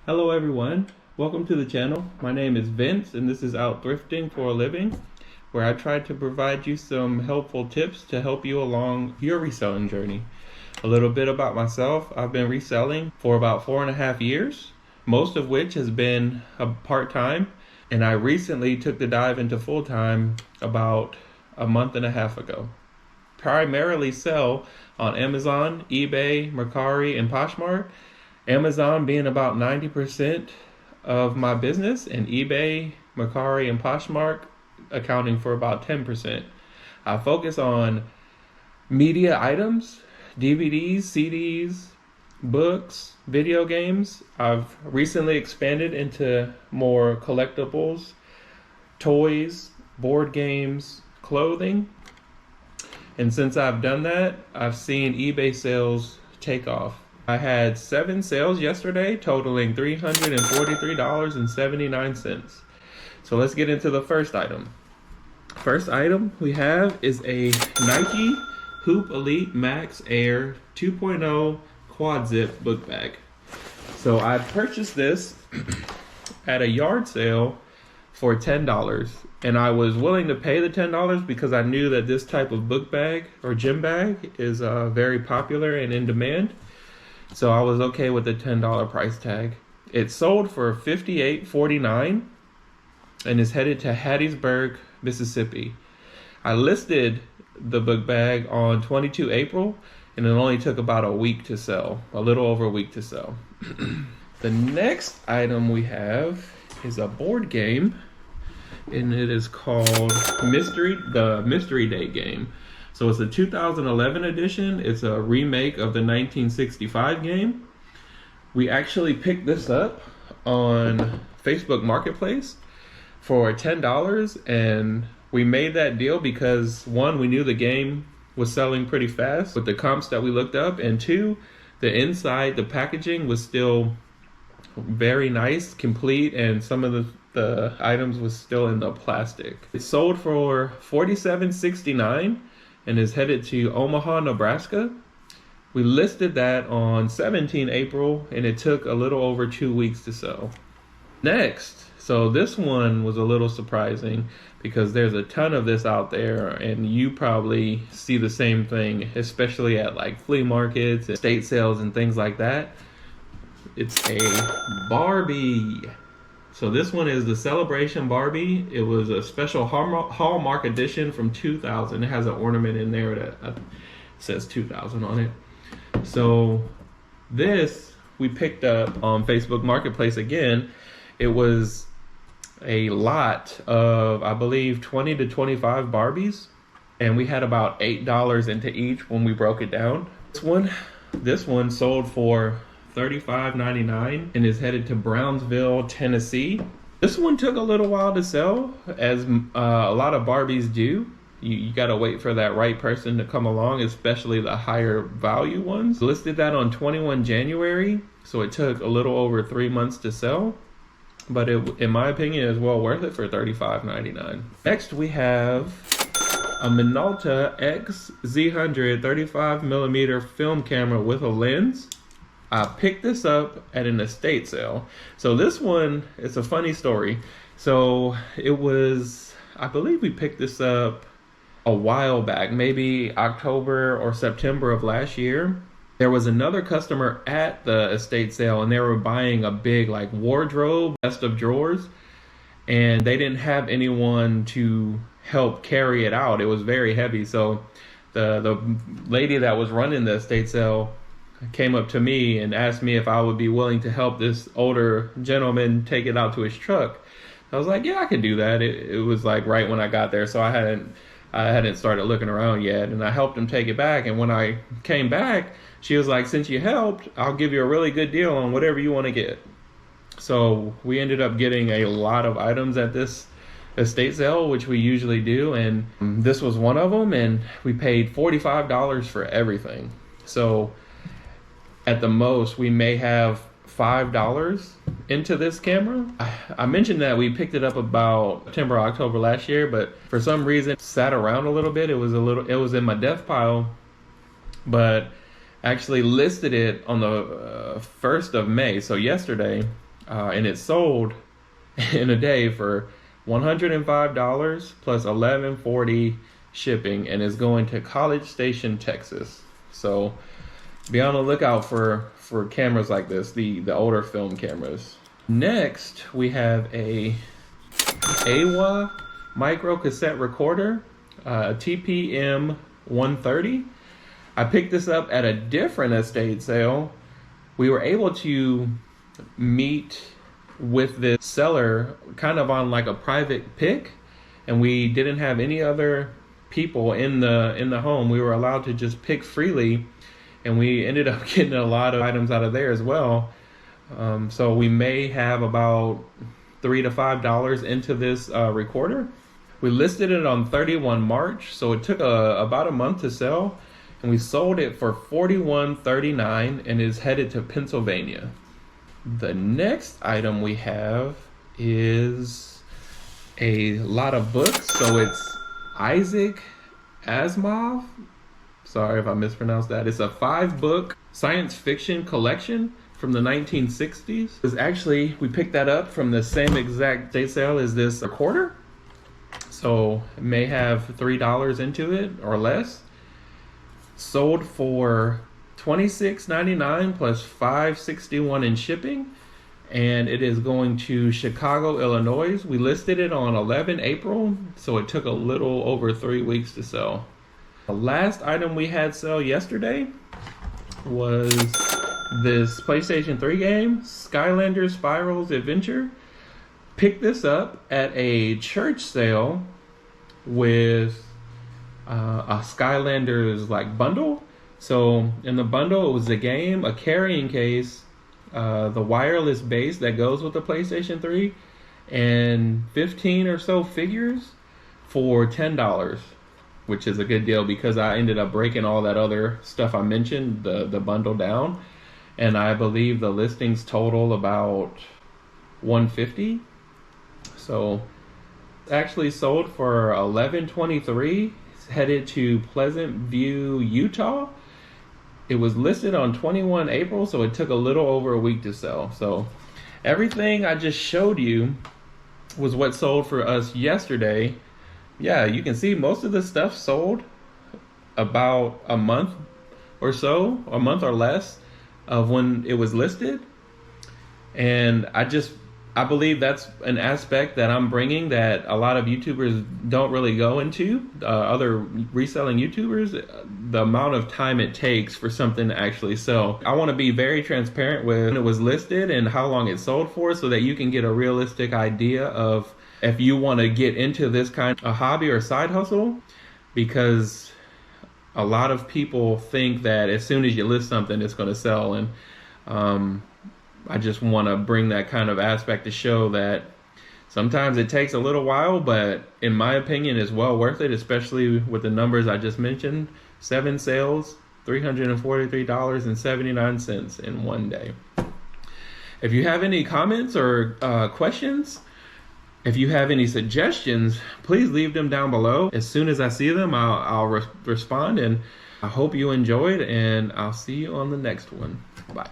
Hello everyone, welcome to the channel. My name is Vince and this is Out Thrifting for a Living, where I try to provide you some helpful tips to help you along your reselling journey. A little bit about myself: I've been reselling for about 4.5 years, most of which has been a part-time, and I recently took the dive into full-time about a month and a half ago. Primarily sell on Amazon, eBay, Mercari, and Poshmark. Amazon being about 90% of my business, and eBay, Mercari, and Poshmark accounting for about 10%. I focus on media items, DVDs, CDs, books, video games. I've recently expanded into more collectibles, toys, board games, clothing. And since I've done that, I've seen eBay sales take off. I had 7 sales yesterday, totaling $343.79. So let's get into the first item. First item we have is a Nike Hoop Elite Max Air 2.0 Quad Zip book bag. So I purchased this at a yard sale for $10, and I was willing to pay the $10 because I knew that this type of book bag or gym bag is very popular and in demand. So I was okay with the $10 price tag. It sold for $58.49 and is headed to Hattiesburg, Mississippi. I listed the book bag on 22 April, and it only took about a week to sell, a little over a week to sell. The next item we have is a board game, and it is called the Mystery Day game. So it's a 2011 edition. It's a remake of the 1965 game. We actually picked this up on Facebook Marketplace for $10, and we made that deal because, one, we knew the game was selling pretty fast with the comps that we looked up, and two, the inside, the packaging was still very nice, complete, and some of the items was still in the plastic. It sold for $47.69 and is headed to Omaha, Nebraska. We listed that on 17 April, and it took a little over 2 weeks to sell. Next, so this one was a little surprising because there's a ton of this out there, and you probably see the same thing, especially at like flea markets, estate sales, and things like that. It's a Barbie. So this one is the Celebration Barbie. It was a special Hallmark edition from 2000. It has an ornament in there that says 2000 on it. So this we picked up on Facebook Marketplace again. It was a lot of, I believe, 20 to 25 Barbies, and we had about $8 into each when we broke it down. This one sold for $35.99 and is headed to Brownsville, Tennessee. This one took a little while to sell, as a lot of Barbies do. You gotta wait for that right person to come along, especially the higher value ones. Listed that on 21 January, so it took a little over 3 months to sell, but it, in my opinion, is well worth it for $35.99. Next we have a Minolta X Z100 35mm film camera with a lens. I picked this up at an estate sale. So this one, it's a funny story. So it was, I believe we picked this up a while back, maybe October or September of last year. There was another customer at the estate sale, and they were buying a big like wardrobe, best of drawers, and they didn't have anyone to help carry it out. It was very heavy. So the lady that was running the estate sale came up to me and asked me if I would be willing to help this older gentleman take it out to his truck. I was like, yeah, I could do that. It was like right when I got there, so I hadn't started looking around yet, and I helped him take it back. And when I came back, she was like, since you helped, I'll give you a really good deal on whatever you want to get. So we ended up getting a lot of items at this estate sale, which we usually do, and this was one of them, and we paid $45 for everything. So at the most, we may have $5 into this camera. I mentioned that we picked it up about September, October last year, but for some reason it sat around a little bit. It was in my death pile, but actually listed it on the 1st of May, so yesterday, and it sold in a day for $105 plus $11.40 shipping, and is going to College Station, Texas. So be on the lookout for cameras like this, the older film cameras. Next, we have a AWA micro cassette recorder, TPM 130. I picked this up at a different estate sale. We were able to meet with this seller kind of on like a private pick, and we didn't have any other people in the home. We were allowed to just pick freely, and we ended up getting a lot of items out of there as well. So we may have about $3 to $5 into this recorder. We listed it on 31 March, so it took about a month to sell, and we sold it for $41.39 and is headed to Pennsylvania. The next item we have is a lot of books. So it's Isaac Asimov. Sorry if I mispronounced that. It's a 5-book science fiction collection from the 1960s. It's actually, we picked that up from the same exact estate sale as this recorder. So it may have $3 into it or less. Sold for $26.99 plus $5.61 in shipping, and it is going to Chicago, Illinois. We listed it on 11 April, so it took a little over 3 weeks to sell. The last item we had sell yesterday was this PlayStation 3 game, Skylanders Spirals Adventure. Picked this up at a church sale with a Skylanders like bundle. So in the bundle, it was a game, a carrying case, the wireless base that goes with the PlayStation 3, and 15 or so figures for $10, which is a good deal because I ended up breaking all that other stuff I mentioned, the bundle down, and I believe the listings total about $150. So actually sold for $11.23. It's headed to Pleasant View, Utah. It was listed on 21 April, so it took a little over a week to sell. So everything I just showed you was what sold for us yesterday. Yeah, you can see most of the stuff sold about a month or so, a month or less of when it was listed. And I believe that's an aspect that I'm bringing that a lot of YouTubers don't really go into, other reselling YouTubers, the amount of time it takes for something to actually sell. I want to be very transparent with when it was listed and how long it sold for, so that you can get a realistic idea of if you want to get into this kind of hobby or side hustle, because a lot of people think that as soon as you list something, it's going to sell. And I just want to bring that kind of aspect to show that sometimes it takes a little while, but in my opinion, it's well worth it, especially with the numbers I just mentioned. 7 sales, $343.79 in one day. If you have any comments or questions, if you have any suggestions, please leave them down below. As soon as I see them, I'll respond, and I hope you enjoyed, and I'll see you on the next one. Bye.